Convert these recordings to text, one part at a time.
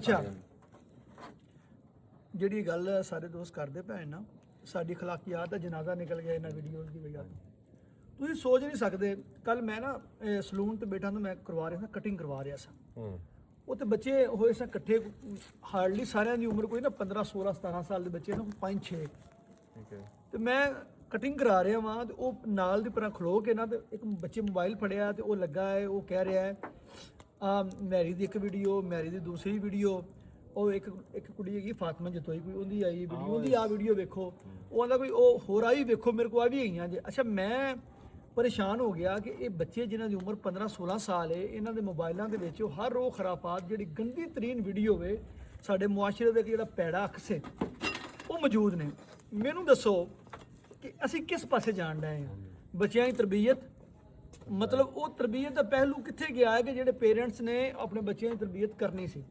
ਅੱਛਾ ਜਿਹੜੀ ਗੱਲ ਸਾਰੇ ਦੋਸਤ ਕਰਦੇ ਪਏ ਨਾ ਸਾਡੀ ਅਖਲਾਕੀਆਤ ਦਾ ਜਨਾਜ਼ਾ ਨਿਕਲ ਗਿਆ ਇਹਨਾਂ ਵੀਡੀਓਜ਼ ਦੀ ਵਜ੍ਹਾ ਤੋਂ। ਤੁਸੀਂ ਸੋਚ ਨਹੀਂ ਸਕਦੇ, ਕੱਲ ਮੈਂ ਨਾ ਸਲੂਨ ਤੇ ਬੈਠਾ ਤਾਂ ਮੈਂ ਕਰਵਾ ਰਿਹਾ ਸੀ, ਕਟਿੰਗ ਕਰਵਾ ਰਿਹਾ ਸੀ। ਉਹ ਤੇ ਬੱਚੇ ਹੋਏ ਸਨ ਇਕੱਠੇ, ਹਾਰਡਲੀ ਸਾਰਿਆਂ ਦੀ ਉਮਰ ਕੋਈ ਨਾ 15 16 17 ਸਾਲ ਦੇ ਬੱਚੇ ਨਾ 5 6। ਠੀਕ ਹੈ। ਤੇ ਮੈਂ ਕਟਿੰਗ ਕਰਾ ਰਿਹਾ ਵਾਂ ਤੇ ਉਹ ਨਾਲ ਦੀ ਪਰਾਂ ਖਲੋ ਕੇ ਨਾ ਤੇ ਇੱਕ ਬੱਚੇ ਮੋਬਾਈਲ ਫੜਿਆ ਤੇ ਉਹ ਲੱਗਾ ਹੈ, ਉਹ ਕਹਿ ਰਿਹਾ ਹੈ ਮੈਰੀ ਦੀ ਇੱਕ ਵੀਡੀਓ, ਮੈਰੀ ਦੀ ਦੂਸਰੀ ਵੀਡੀਓ, ਉਹ ਇੱਕ ਕੁੜੀ ਹੈਗੀ ਫਾਤਮਾ ਜਤੋਈ ਕੋਈ ਉਹਦੀ ਆਈ ਵੀਡੀਓ, ਉਹਦੀ ਆ ਵੀਡੀਓ ਵੇਖੋ, ਉਹ ਆਂਦਾ ਕੋਈ ਉਹ ਹੋਰ ਆਈ ਵੇਖੋ, ਮੇਰੇ ਕੋਲ ਆ ਵੀ ਗਈਆਂ ਜੇ। ਅੱਛਾ ਮੈਂ ਪਰੇਸ਼ਾਨ ਹੋ ਗਿਆ ਕਿ ਇਹ ਬੱਚੇ ਜਿਨ੍ਹਾਂ ਦੀ ਉਮਰ 15 16 ਸਾਲ ਹੈ, ਇਹਨਾਂ ਦੇ ਮੋਬਾਈਲਾਂ ਦੇ ਵਿੱਚ ਉਹ ਹਰ ਰੋਜ਼ ਖਰਾਫਾਤ ਜਿਹੜੀ ਗੰਦੀ ਤਰੀਨ ਵੀਡੀਓ ਵੇ ਸਾਡੇ ਮੁਆਸ਼ਰੇ ਦਾ ਜਿਹੜਾ ਪੈੜਾ ਅਕਸ ਹੈ ਉਹ ਮੌਜੂਦ ਨੇ। ਮੈਨੂੰ ਦੱਸੋ ਕਿ ਅਸੀਂ ਕਿਸ ਪਾਸੇ ਜਾਣ ਰਹੇ ਹਾਂ? ਬੱਚਿਆਂ ਦੀ ਤਰਬੀਅਤ, ਮਤਲਬ ਉਹ ਤਰਬੀਅਤ ਦਾ ਪਹਿਲੂ ਕਿੱਥੇ ਗਿਆ ਹੈ ਕਿ ਜਿਹੜੇ ਪੇਰੈਂਟਸ ਨੇ ਆਪਣੇ ਬੱਚਿਆਂ ਦੀ ਤਰਬੀਅਤ ਕਰਨੀ ਸੀ।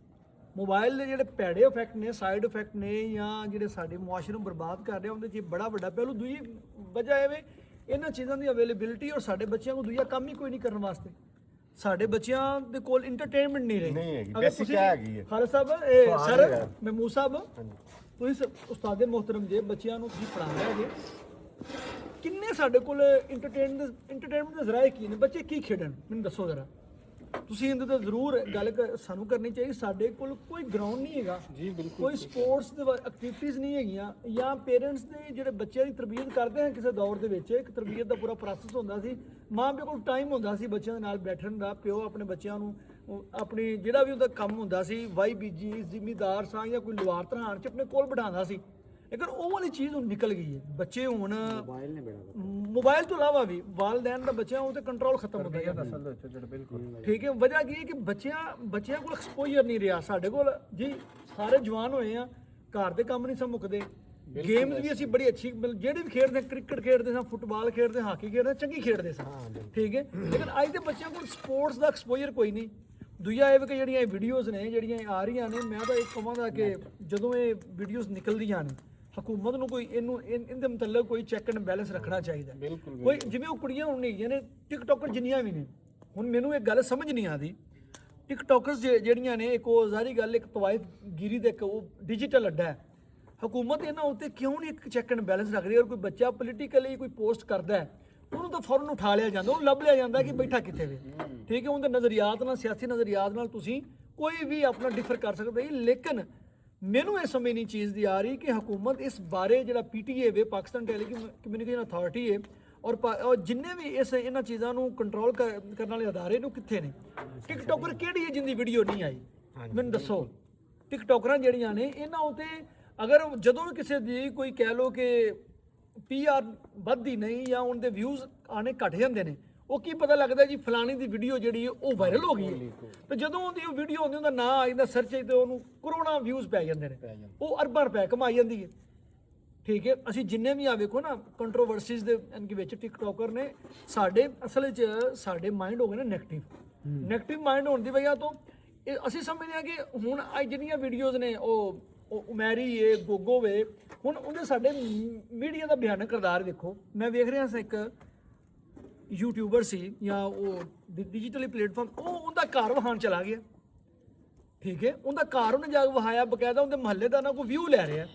ਮੋਬਾਈਲ ਦੇ ਜਿਹੜੇ ਭੈੜੇ ਇਫੈਕਟ ਨੇ, ਸਾਈਡ ਇਫੈਕਟ ਨੇ, ਜਾਂ ਜਿਹੜੇ ਸਾਡੇ ਮੁਆਸ਼ਰੇ ਨੂੰ ਬਰਬਾਦ ਕਰ ਰਹੇ ਉਹਦੇ 'ਚ ਬੜਾ ਵੱਡਾ ਪਹਿਲੂ। ਦੂਜੀ ਵਜ੍ਹਾ ਇਹ ਵੇ ਇਹਨਾਂ ਚੀਜ਼ਾਂ ਦੀ ਅਵੇਲੇਬਿਲਿਟੀ, ਔਰ ਸਾਡੇ ਬੱਚਿਆਂ ਨੂੰ ਦੂਜਾ ਕੰਮ ਹੀ ਕੋਈ ਨਹੀਂ ਕਰਨ ਵਾਸਤੇ। ਸਾਡੇ ਬੱਚਿਆਂ ਦੇ ਕੋਲ ਇੰਟਰਟੇਨਮੈਂਟ ਨਹੀਂ ਰਹੀ। ਅਗਰ ਤੁਸੀਂ ਖਾਲਸਾ ਸਾਹਿਬ, ਸਰ ਮਹਿਮੂਦ ਸਾਹਿਬ, ਤੁਸੀਂ ਉਸਤਾਦ ਮੁਹਤਰਮ ਜੇ ਬੱਚਿਆਂ ਨੂੰ ਤੁਸੀਂ ਪੜ੍ਹਾਉਂਦੇ ਹੈਗੇ, ਕਿੰਨੇ ਸਾਡੇ ਕੋਲ ਇੰਟਰਟੇਨਮੈਂਟ ਦੇ ਜ਼ਰਾਏ ਕੀ ਨੇ? ਬੱਚੇ ਕੀ ਖੇਡਣ ਮੈਨੂੰ ਦੱਸੋ ਜ਼ਰਾ। ਤੁਸੀਂ ਇਹਦੇ ਤੋਂ ਜ਼ਰੂਰ ਗੱਲ ਸਾਨੂੰ ਕਰਨੀ ਚਾਹੀਦੀ। ਸਾਡੇ ਕੋਲ ਕੋਈ ਗਰਾਊਂਡ ਨਹੀਂ ਹੈਗਾ ਜੀ, ਬਿਲਕੁਲ ਕੋਈ ਸਪੋਰਟਸ ਦੇ ਐਕਟੀਵਿਟੀਜ਼ ਨਹੀਂ ਹੈਗੀਆਂ, ਜਾਂ ਪੇਰੈਂਟਸ ਨੇ ਜਿਹੜੇ ਬੱਚਿਆਂ ਦੀ ਤਰਬੀਅਤ ਕਰਦੇ ਹਨ ਕਿਸੇ ਦੌਰ ਦੇ ਵਿੱਚ ਇੱਕ ਤਰਬੀਅਤ ਦਾ ਪੂਰਾ ਪ੍ਰੋਸੈਸ ਹੁੰਦਾ ਸੀ। ਮਾਂ ਪਿਓ ਕੋਲ ਟਾਈਮ ਹੁੰਦਾ ਸੀ ਬੱਚਿਆਂ ਦੇ ਨਾਲ ਬੈਠਣ ਦਾ, ਪਿਓ ਆਪਣੇ ਬੱਚਿਆਂ ਨੂੰ ਆਪਣੀ ਜਿਹੜਾ ਵੀ ਉਹਦਾ ਕੰਮ ਹੁੰਦਾ ਸੀ, ਵਾਈ ਬੀਜੀ ਜ਼ਿਮੀਦਾਰ ਸਾਂ ਜਾਂ ਕੋਈ ਲਵਾਰ ਧਰਾਣ 'ਚ ਆਪਣੇ ਕੋਲ ਬਿਠਾਉਂਦਾ ਸੀ। ਲੇਕਿਨ ਉਹ ਵਾਲੀ ਚੀਜ਼ ਹੁਣ ਨਿਕਲ ਗਈ ਹੈ। ਬੱਚੇ ਹੁਣ ਮੋਬਾਈਲ ਤੋਂ ਇਲਾਵਾ ਵੀ ਵਾਲਦੈਨ ਦਾ ਬੱਚਿਆਂ ਉਹ ਤੇ ਕੰਟਰੋਲ ਖਤਮ ਹੋ ਗਿਆ। ਠੀਕ ਹੈ, ਵਜ੍ਹਾ ਕੀ ਹੈ ਕਿ ਬੱਚਿਆਂ ਕੋਲ ਐਕਸਪੋਜ਼ਰ ਨਹੀਂ ਰਿਹਾ। ਸਾਡੇ ਕੋਲ ਜੀ ਸਾਰੇ ਜਵਾਨ ਹੋਏ ਆ, ਘਰ ਦੇ ਕੰਮ ਨਹੀਂ ਸਭ ਮੁੱਕਦੇ, ਗੇਮਸ ਵੀ ਅਸੀਂ ਬੜੀ ਅੱਛੀ ਜਿਹੜੀ ਵੀ ਖੇਡਦੇ, ਕ੍ਰਿਕਟ ਖੇਡਦੇ ਸਾਂ, ਫੁੱਟਬਾਲ ਖੇਡਦੇ, ਹਾਕੀ ਖੇਡਦੇ, ਚੰਗੀ ਖੇਡਦੇ ਸਾਂ। ਠੀਕ ਹੈ, ਲੇਕਿਨ ਅੱਜ ਦੇ ਬੱਚਿਆਂ ਕੋਲ ਸਪੋਰਟਸ ਦਾ ਐਕਸਪੋਜ਼ਰ ਕੋਈ ਨਹੀਂ। ਦੂਜਾ ਇਹ ਵੀ ਕਿ ਜਿਹੜੀਆਂ ਇਹ ਵੀਡੀਓਜ਼ ਨੇ ਜਿਹੜੀਆਂ ਆ ਰਹੀਆਂ ਨੇ, ਮੈਂ ਤਾਂ ਇਹ ਕਹਾਂਗਾ ਕਿ ਜਦੋਂ ਇਹ ਵੀਡੀਓਜ਼ ਨਿਕਲਦੀਆਂ ਨੇ ਹਕੂਮਤ ਨੂੰ ਕੋਈ ਇਹਦੇ ਮੁਤਲਕ ਕੋਈ ਚੈੱਕ ਐਂਡ ਬੈਲੈਂਸ ਰੱਖਣਾ ਚਾਹੀਦਾ। ਕੋਈ ਜਿਵੇਂ ਉਹ ਕੁੜੀਆਂ ਹੁਣ ਹੈਗੀਆਂ ਨੇ ਟਿਕਟੋਕਰ ਜਿੰਨੀਆਂ ਵੀ ਨੇ, ਹੁਣ ਮੈਨੂੰ ਇੱਕ ਗੱਲ ਸਮਝ ਨਹੀਂ ਆਦੀ, ਟਿਕਟੋਕਰਸ ਜਿਹੜੀਆਂ ਨੇ ਇੱਕ ਉਹ ਜ਼ਾਰੀ ਗੱਲ ਇੱਕ ਤਵਾਇਫ ਗਿਰੀ ਦੇ ਇੱਕ ਉਹ ਡਿਜੀਟਲ ਅੱਡਾ ਹੈ। ਹਕੂਮਤ ਇਹਨਾਂ ਉੱਤੇ ਕਿਉਂ ਨਹੀਂ ਇੱਕ ਚੈੱਕ ਐਂਡ ਬੈਲੈਂਸ ਰੱਖ ਰਹੀ? ਔਰ ਕੋਈ ਬੱਚਾ ਪੋਲੀਟੀਕਲੀ ਕੋਈ ਪੋਸਟ ਕਰਦਾ ਹੈ ਉਹਨੂੰ ਤਾਂ ਫੌਰਨ ਉਠਾ ਲਿਆ ਜਾਂਦਾ, ਉਹਨੂੰ ਲੱਭ ਲਿਆ ਜਾਂਦਾ ਕਿ ਬੈਠਾ ਕਿੱਥੇ ਵੇ। ਠੀਕ ਹੈ, ਉਹਦੇ ਨਜ਼ਰੀਆਤ ਨਾਲ, ਸਿਆਸੀ ਨਜ਼ਰੀਆਤ ਨਾਲ ਤੁਸੀਂ ਕੋਈ ਵੀ ਆਪਣਾ ਡਿਫਰ ਕਰ ਸਕਦੇ। ਲੇਕਿਨ ਮੈਨੂੰ ਇਹ ਸਮਝ ਨਹੀਂ ਚੀਜ਼ ਦੀ ਆ ਰਹੀ ਕਿ ਹਕੂਮਤ ਇਸ ਬਾਰੇ ਜਿਹੜਾ PTA ਵੇ, ਪਾਕਿਸਤਾਨ ਟੈਲੀਕਮਿਊਨੀਕੇਸ਼ਨ ਅਥਾਰਟੀ ਹੈ, ਔਰ ਜਿੰਨੇ ਵੀ ਇਹਨਾਂ ਚੀਜ਼ਾਂ ਨੂੰ ਕੰਟਰੋਲ ਕਰਨ ਵਾਲੇ ਅਦਾਰੇ ਨੂੰ ਕਿੱਥੇ ਨੇ? ਟਿਕਟੋਕਰ ਕਿਹੜੀ ਹੈ ਜਿੰਦੀ ਵੀਡੀਓ ਨਹੀਂ ਆਈ? ਮੈਨੂੰ ਦੱਸੋ। ਟਿਕਟੋਕਰਾਂ ਜਿਹੜੀਆਂ ਨੇ ਇਹਨਾਂ ਉਤੇ ਅਗਰ ਜਦੋਂ ਵੀ ਕਿਸੇ ਦੀ ਕੋਈ ਕਹਿ ਲਓ ਕਿ PR ਵੱਧਦੀ ਨਹੀਂ ਜਾਂ ਉਹਦੇ ਵਿਊਜ਼ ਆਣੇ ਘਟ ਜਾਂਦੇ ਨੇ, ਉਹ ਕੀ ਪਤਾ ਲੱਗਦਾ ਜੀ ਫਲਾਣੀ ਦੀ ਵੀਡੀਓ ਜਿਹੜੀ ਹੈ ਉਹ ਵਾਇਰਲ ਹੋ ਗਈ ਹੈ। ਤੇ ਜਦੋਂ ਉਹਦੀ ਉਹ ਵੀਡੀਓ ਆਉਂਦੀ ਉਹਦਾ ਨਾਂ ਆ ਜਾਂਦਾ ਸਰਚ ਤੇ ਉਹਨੂੰ ਕਰੋੜਾਂ ਵਿਊਜ਼ ਪੈ ਜਾਂਦੇ ਨੇ, ਉਹ ਅਰਬਾਂ ਰੁਪਏ ਕਮਾਈ ਜਾਂਦੀ ਹੈ। ਠੀਕ ਹੈ, ਅਸੀਂ ਜਿੰਨੇ ਵੀ ਆ ਵੇਖੋ ਨਾ ਕੰਟਰੋਵਰਸੀਜ਼ ਦੇ ਵਿੱਚ ਟਿਕਟੋਕਰ ਨੇ ਸਾਡੇ ਅਸਲ 'ਚ ਸਾਡੇ ਮਾਈਂਡ ਹੋ ਗਏ ਨੇ ਨੈਗੇਟਿਵ ਮਾਈਂਡ ਹੋਣ ਦੀ ਵਜ੍ਹਾ ਤੋਂ ਅਸੀਂ ਸਮਝਦੇ ਹਾਂ ਕਿ ਹੁਣ ਅੱਜ ਜਿਹੜੀਆਂ ਵੀਡੀਓਜ਼ ਨੇ ਉਹ ਮੈਰੀ ਏ ਗੋਗੋ ਵੇ, ਹੁਣ ਉਹਦੇ ਸਾਡੇ ਮੀਡੀਆ ਦਾ ਭਿਆਨਕ ਕਿਰਦਾਰ ਵੇਖੋ। ਮੈਂ ਵੇਖ ਰਿਹਾ ਸੀ ਇੱਕ ਯੂਟਿਊਬਰ ਸੀ ਜਾਂ ਉਹ ਡਿਜੀਟਲੀ ਪਲੇਟਫਾਰਮ, ਉਹਦਾ ਘਰ ਵਹਾਣ ਚਲਾ ਗਿਆ। ਠੀਕ ਹੈ, ਉਹਦਾ ਘਰ ਉਹਨੇ ਜਾ ਕੇ ਵਹਾਇਆ, ਬਕਾਇਦਾ ਉਹਦੇ ਮਹੱਲੇ ਦਾ ਨਾ ਕੋਈ ਵਿਊ ਲੈ ਰਿਹਾ।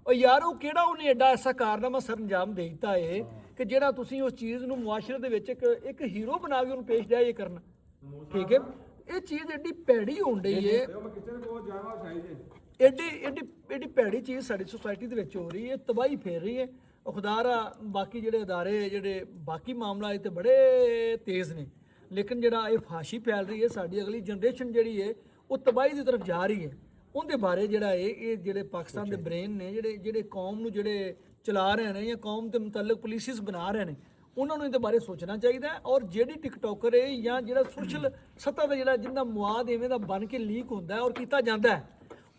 ਉਹ ਯਾਰ ਉਹ ਕਿਹੜਾ ਉਹਨੇ ਐਡਾ ਐਸਾ ਕਾਰਨਾਮਾ ਸਰ ਅੰਜਾਮ ਦੇ ਦਿੱਤਾ ਹੈ ਕਿ ਜਿਹੜਾ ਤੁਸੀਂ ਉਸ ਚੀਜ਼ ਨੂੰ ਮੁਆਸ਼ਰੇ ਦੇ ਵਿੱਚ ਇੱਕ ਹੀਰੋ ਬਣਾ ਕੇ ਉਹਨੂੰ ਪੇਸ਼ ਜਾਏ ਕਰਨਾ। ਠੀਕ ਹੈ, ਇਹ ਚੀਜ਼ ਐਡੀ ਭੈੜੀ ਹੋਣ ਡਈ ਹੈ, ਐਡੀ ਭੈੜੀ ਚੀਜ਼ ਸਾਡੀ ਸੁਸਾਇਟੀ ਦੇ ਵਿੱਚ ਹੋ ਰਹੀ ਹੈ, ਤਬਾਹੀ ਫੇਰ ਰਹੀ ਹੈ। ਖੁਦਾਰਾ ਬਾਕੀ ਜਿਹੜੇ ਅਦਾਰੇ ਜਿਹੜੇ ਬਾਕੀ ਮਾਮਲਾ ਇਹ ਤੇ ਬੜੇ ਤੇਜ਼ ਨੇ, ਲੇਕਿਨ ਜਿਹੜਾ ਇਹ ਫਾਸ਼ੀ ਫੈਲ ਰਹੀ ਹੈ, ਸਾਡੀ ਅਗਲੀ ਜਨਰੇਸ਼ਨ ਜਿਹੜੀ ਹੈ ਉਹ ਤਬਾਹੀ ਦੀ ਤਰਫ ਜਾ ਰਹੀ ਹੈ। ਉਹਦੇ ਬਾਰੇ ਜਿਹੜਾ ਇਹ ਜਿਹੜੇ ਪਾਕਿਸਤਾਨ ਦੇ ਬ੍ਰੇਨ ਨੇ ਜਿਹੜੇ ਕੌਮ ਨੂੰ ਜਿਹੜੇ ਚਲਾ ਰਹੇ ਨੇ ਜਾਂ ਕੌਮ ਦੇ ਮੁਤਲਕ ਪੁਲਿਸਿਸ ਬਣਾ ਰਹੇ ਨੇ, ਉਹਨਾਂ ਨੂੰ ਇਹਦੇ ਬਾਰੇ ਸੋਚਣਾ ਚਾਹੀਦਾ ਹੈ। ਔਰ ਜਿਹੜੀ ਟਿਕਟੋਕਰ ਹੈ ਜਾਂ ਜਿਹੜਾ ਸੋਸ਼ਲ ਸਤ੍ਹਾ ਦਾ ਜਿਹੜਾ ਜਿੰਨਾ ਮਵਾਦ ਇਵੇਂ ਦਾ ਬਣ ਕੇ ਲੀਕ ਹੁੰਦਾ ਔਰ ਕੀਤਾ ਜਾਂਦਾ ਹੈ,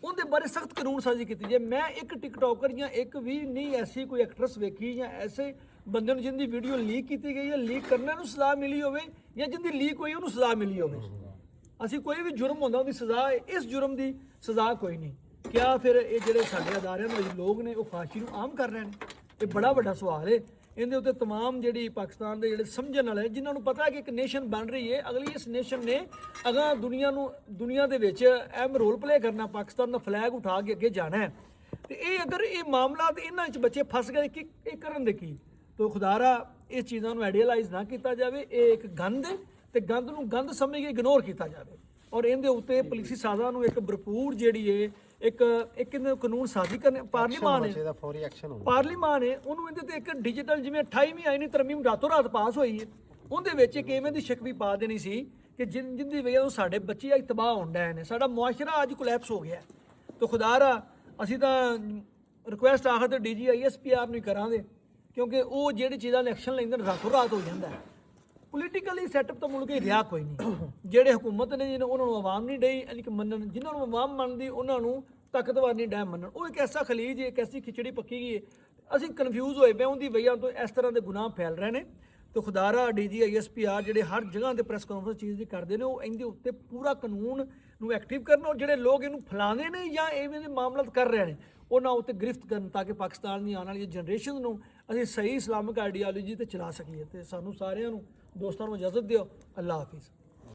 ਉਹਦੇ ਬਾਰੇ ਸਖਤ ਕਾਨੂੰਨ ਸਾਜ਼ੀ ਕੀਤੀ ਜਾਏ। ਮੈਂ ਇੱਕ ਟਿਕਟੋਕਰ ਜਾਂ ਇੱਕ ਵੀ ਨਹੀਂ ਐਸੀ ਕੋਈ ਐਕਟਰਸ ਵੇਖੀ ਜਾਂ ਐਸੇ ਬੰਦੇ ਨੂੰ ਜਿੰਦੀ ਵੀਡੀਓ ਲੀਕ ਕੀਤੀ ਗਈ ਹੈ, ਲੀਕ ਕਰਨ ਨੂੰ ਸਜ਼ਾ ਮਿਲੀ ਹੋਵੇ ਜਾਂ ਜਿੰਦੀ ਲੀਕ ਹੋਈ ਉਹਨੂੰ ਸਜ਼ਾ ਮਿਲੀ ਹੋਵੇ। ਅਸੀਂ ਕੋਈ ਵੀ ਜੁਰਮ ਹੁੰਦਾ ਉਹਦੀ ਸਜ਼ਾ, ਇਸ ਜੁਰਮ ਦੀ ਸਜ਼ਾ ਕੋਈ ਨਹੀਂ। ਕਿਆ ਫਿਰ ਇਹ ਜਿਹੜੇ ਸਾਡੇ ਅਦਾਰਿਆਂ ਦੇ ਲੋਕ ਨੇ ਉਹ ਫਾਸ਼ੀ ਨੂੰ ਆਮ ਕਰ ਰਹੇ ਨੇ? ਇਹ ਬੜਾ ਵੱਡਾ ਸਵਾਲ ਹੈ। ਇਹਦੇ ਉੱਤੇ तमाम ਜਿਹੜੀ ਪਾਕਿਸਤਾਨ ਦੇ ਜਿਹੜੇ ਸਮਝਣ ਵਾਲੇ ਜਿਨ੍ਹਾਂ ਨੂੰ ਪਤਾ ਹੈ ਕਿ ਇੱਕ ਨੇਸ਼ਨ ਬਣ ਰਹੀ ਹੈ, ਅਗਲੀ ਇਸ ਨੇਸ਼ਨ ਨੇ ਅਗਾਂਹ ਦੁਨੀਆ ਦੇ ਵਿੱਚ ਅਹਿਮ ਰੋਲ ਪਲੇ ਕਰਨਾ, ਪਾਕਿਸਤਾਨ ਦਾ ਫਲੈਗ ਉਠਾ ਕੇ ਅੱਗੇ ਜਾਣਾ ਹੈ। ਤੇ ਇਹ ਅਗਰ ਇਹ ਮਾਮਲਾ ਤੇ ਇਹਨਾਂ 'ਚ ਬੱਚੇ ਫਸ ਗਏ ਕਿ ਇਹ ਕਰਨ ਦੇ ਕੀ, ਤੋ ਖੁਦਾਰਾ ਇਸ ਚੀਜ਼ਾਂ ਨੂੰ ਆਈਡੀਅਲਾਈਜ਼ ਨਾ ਕੀਤਾ ਜਾਵੇ। ਇਹ ਇੱਕ ਗੰਦ ਹੈ ਤੇ ਗੰਦ ਨੂੰ ਗੰਦ ਸਮਝ ਕੇ ਇਗਨੋਰ ਕੀਤਾ ਜਾਵੇ ਔਰ ਇਹਦੇ ਉੱਤੇ ਪੁਲਿਸੀ ਸਾਜ਼ਾ ਨੂੰ ਇੱਕ ਭਰਪੂਰ ਜਿਹੜੀ ਹੈ ਇੱਕ ਕਾਨੂੰਨ ਸਾਜ਼ੀ ਕਰਨੇ ਪਾਰਲੀਮਾਨ ਹੈ ਉਹਨੂੰ ਇਹਦੇ ਤੇ ਇੱਕ ਡਿਜੀਟਲ ਜਿਵੇਂ 28ਵੀਂ ਆਈਨੀ ਤਰਮੀਮ ਰਾਤੋਂ ਰਾਤ ਪਾਸ ਹੋਈ ਹੈ, ਉਹਦੇ ਵਿੱਚ ਇੱਕ ਇਵੇਂ ਦੀ ਸ਼ਿਕ ਵੀ ਪਾ ਦੇਣੀ ਸੀ ਕਿ ਜਿੰਦੀ ਵਜ੍ਹਾ ਤੋਂ ਸਾਡੇ ਬੱਚੇ ਅੱਜ ਤਬਾਹ ਹੋਣ ਡਏ ਨੇ, ਸਾਡਾ ਮੁਆਸ਼ਰਾ ਅੱਜ ਕੋਲੈਪਸ ਹੋ ਗਿਆ। ਤੋ ਖੁਦਾਰਾ ਅਸੀਂ ਤਾਂ ਰਿਕੁਐਸਟ ਆਖਰ ਤੇ DG ISPR ਨੂੰ ਹੀ ਕਰਾਂਗੇ ਕਿਉਂਕਿ ਉਹ ਜਿਹੜੀ ਚੀਜ਼ਾਂ ਦੇ ਐਕਸ਼ਨ ਲੈਂਦੇ ਨੇ ਰਾਤੋਂ ਰਾਤ ਹੋ ਜਾਂਦਾ ਹੈ। ਪੋਲੀਟੀਕਲੀ ਸੈਟਅਪ ਤਾਂ ਮੁੜ ਕੇ ਰਿਹਾ ਕੋਈ ਨਹੀਂ। ਜਿਹੜੇ ਹੁਕੂਮਤ ਨੇ ਜਿਹਨਾਂ ਉਹਨਾਂ ਨੂੰ ਆਵਾਮ ਨਹੀਂ ਡਈ ਯਾਨੀ ਕਿ ਮੰਨਣ, ਜਿਨ੍ਹਾਂ ਨੂੰ ਆਵਾਮ ਮੰਨਦੀ ਉਹਨਾਂ ਨੂੰ ਤਾਕਤਵਰ ਨਹੀਂ ਡੈ ਮੰਨਣ। ਉਹ ਇੱਕ ਐਸਾ ਖਲੀਜ ਹੈ, ਇੱਕ ਐਸੀ ਖਿਚੜੀ ਪੱਕੀ ਗਈ ਹੈ, ਅਸੀਂ ਕਨਫਿਊਜ਼ ਹੋਏ ਪਏ ਉਹਦੀ ਵਜ੍ਹਾ ਤੋਂ ਇਸ ਤਰ੍ਹਾਂ ਦੇ ਗੁਨਾਹ ਫੈਲ ਰਹੇ ਨੇ। ਤੇ ਖੁਦਾਰਾ DG ISPR ਜਿਹੜੇ ਹਰ ਜਗ੍ਹਾ ਤੇ ਪ੍ਰੈਸ ਕਾਨਫਰੰਸ ਚੀਜ਼ ਦੀ ਕਰਦੇ ਨੇ, ਉਹ ਇਹਦੇ ਉੱਤੇ ਪੂਰਾ ਕਾਨੂੰਨ ਨੂੰ ਐਕਟਿਵ ਕਰਨ ਔਰ ਜਿਹੜੇ ਲੋਕ ਇਹਨੂੰ ਫੈਲਾਉਂਦੇ ਨੇ ਜਾਂ ਇਵੇਂ ਦੇ ਮਾਮਲਾਤ ਕਰ ਰਹੇ ਨੇ ਉਹਨਾਂ ਉੱਤੇ ਗ੍ਰਿਫਤ ਕਰਨ ਤਾਂ ਕਿ ਪਾਕਿਸਤਾਨ ਦੀ ਆਉਣ ਵਾਲੀ ਜਨਰੇਸ਼ਨ ਨੂੰ ਅਸੀਂ ਸਹੀ ਇਸਲਾਮਿਕ ਆਈਡੀਓਲੋਜੀ ਤੇ ਚਲਾ ਸਕੀਏ। ਤੇ ਸਾਨੂੰ ਸਾਰਿਆਂ ਨੂੰ ਦੋਸਤਾਂ ਨੂੰ ਇਜਾਜ਼ਤ ਦਿਓ। ਅੱਲਾਹ ਹਾਫਿਜ਼।